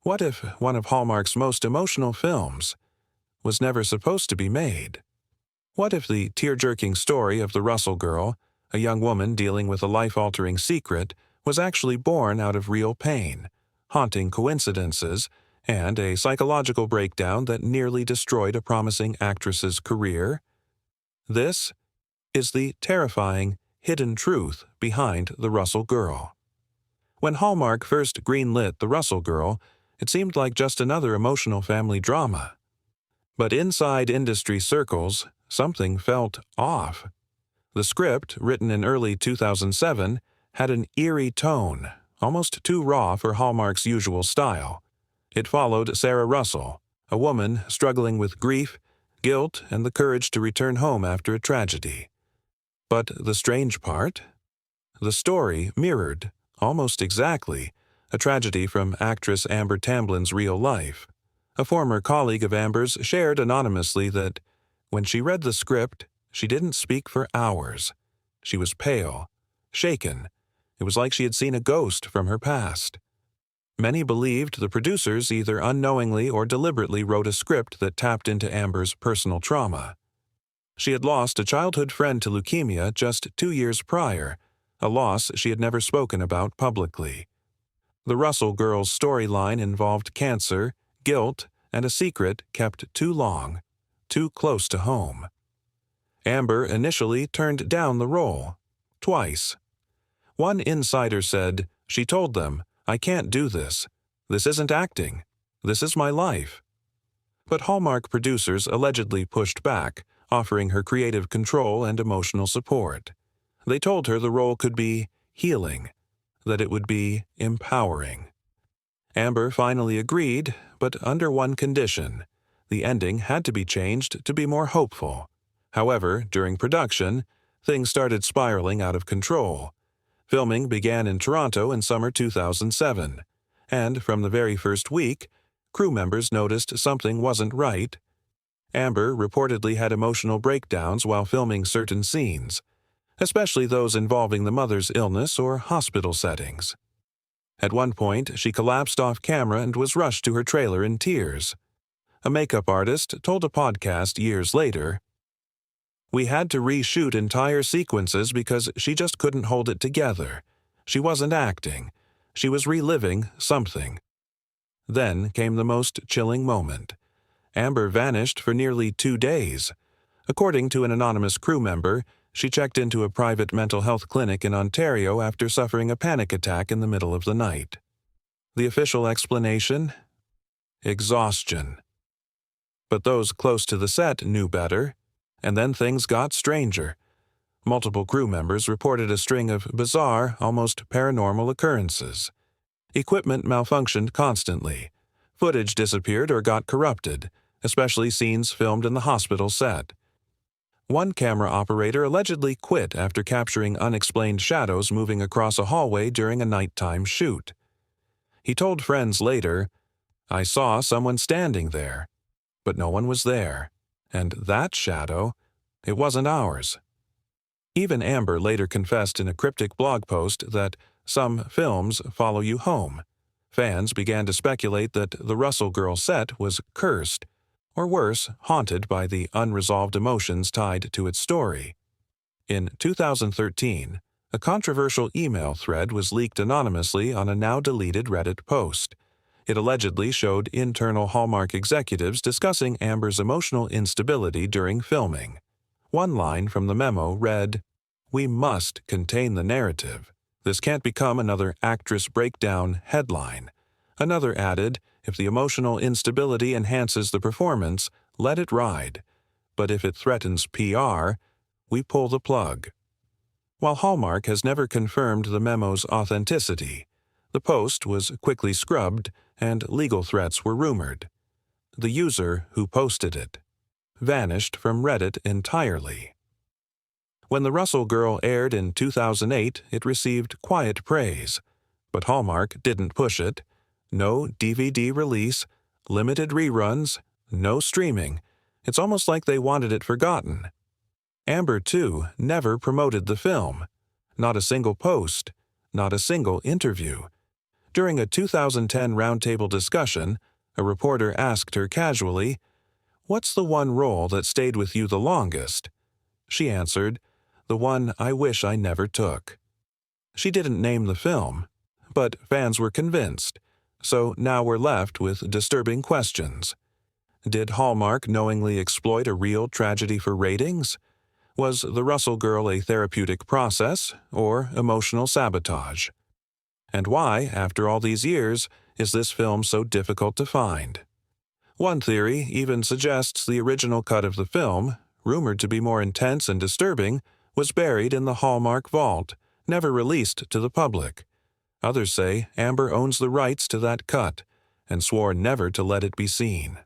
What if one of Hallmark's most emotional films was never supposed to be made? What if the tear-jerking story of the Russell Girl, a young woman dealing with a life-altering secret, was actually born out of real pain, haunting coincidences, and a psychological breakdown that nearly destroyed a promising actress's career? This is the terrifying, hidden truth behind the Russell Girl. When Hallmark first greenlit the Russell Girl, it seemed like just another emotional family drama. But inside industry circles, something felt off. The script, written in early 2007, had an eerie tone, almost too raw for Hallmark's usual style. It followed Sarah Russell, a woman struggling with grief, guilt, and the courage to return home after a tragedy. But the strange part? The story mirrored, almost exactly, a tragedy from actress Amber Tamblyn's real life. A former colleague of Amber's shared anonymously that, when she read the script, she didn't speak for hours. She was pale, shaken. It was like she had seen a ghost from her past. Many believed the producers either unknowingly or deliberately wrote a script that tapped into Amber's personal trauma. She had lost a childhood friend to leukemia just 2 years prior, a loss she had never spoken about publicly. The Russell Girl's storyline involved cancer, guilt, and a secret kept too long, too close to home. Amber initially turned down the role, twice. One insider said, "She told them, 'I can't do this. This isn't acting. This is my life.'" But Hallmark producers allegedly pushed back, offering her creative control and emotional support. They told her the role could be healing, that it would be empowering. Amber finally agreed, but under one condition: the ending had to be changed to be more hopeful. However, during production, things started spiraling out of control. Filming began in Toronto in summer 2007, and from the very first week, crew members noticed something wasn't right. Amber reportedly had emotional breakdowns while filming certain scenes, especially those involving the mother's illness or hospital settings. At one point, she collapsed off camera and was rushed to her trailer in tears. A makeup artist told a podcast years later, "We had to reshoot entire sequences because she just couldn't hold it together. She wasn't acting. She was reliving something." Then came the most chilling moment. Amber vanished for nearly 2 days. According to an anonymous crew member, she checked into a private mental health clinic in Ontario after suffering a panic attack in the middle of the night. The official explanation? Exhaustion. But those close to the set knew better. And then things got stranger. Multiple crew members reported a string of bizarre, almost paranormal occurrences. Equipment malfunctioned constantly. Footage disappeared or got corrupted, especially scenes filmed in the hospital set. One camera operator allegedly quit after capturing unexplained shadows moving across a hallway during a nighttime shoot. He told friends later, "I saw someone standing there, but no one was there. And that shadow, it wasn't ours." Even Amber later confessed in a cryptic blog post that some films follow you home. Fans began to speculate that the Russell Girl set was cursed, or worse, haunted by the unresolved emotions tied to its story. In 2013, a controversial email thread was leaked anonymously on a now-deleted Reddit post. It allegedly showed internal Hallmark executives discussing Amber's emotional instability during filming. One line from the memo read, "We must contain the narrative. This can't become another actress breakdown headline." Another added, "If the emotional instability enhances the performance, let it ride. But if it threatens PR, we pull the plug." While Hallmark has never confirmed the memo's authenticity, the post was quickly scrubbed and legal threats were rumored. The user who posted it vanished from Reddit entirely. When The Russell Girl aired in 2008, it received quiet praise, but Hallmark didn't push it. No DVD release, limited reruns, no streaming. It's almost like they wanted it forgotten. Amber, too, never promoted the film. Not a single post, not a single interview. During a 2010 roundtable discussion, a reporter asked her casually, "What's the one role that stayed with you the longest?" She answered, "The one I wish I never took." She didn't name the film, but fans were convinced, so now we're left with disturbing questions. Did Hallmark knowingly exploit a real tragedy for ratings? Was The Russell Girl a therapeutic process or emotional sabotage? And why, after all these years, is this film so difficult to find? One theory even suggests the original cut of the film, rumored to be more intense and disturbing, was buried in the Hallmark vault, never released to the public. Others say Amber owns the rights to that cut and swore never to let it be seen.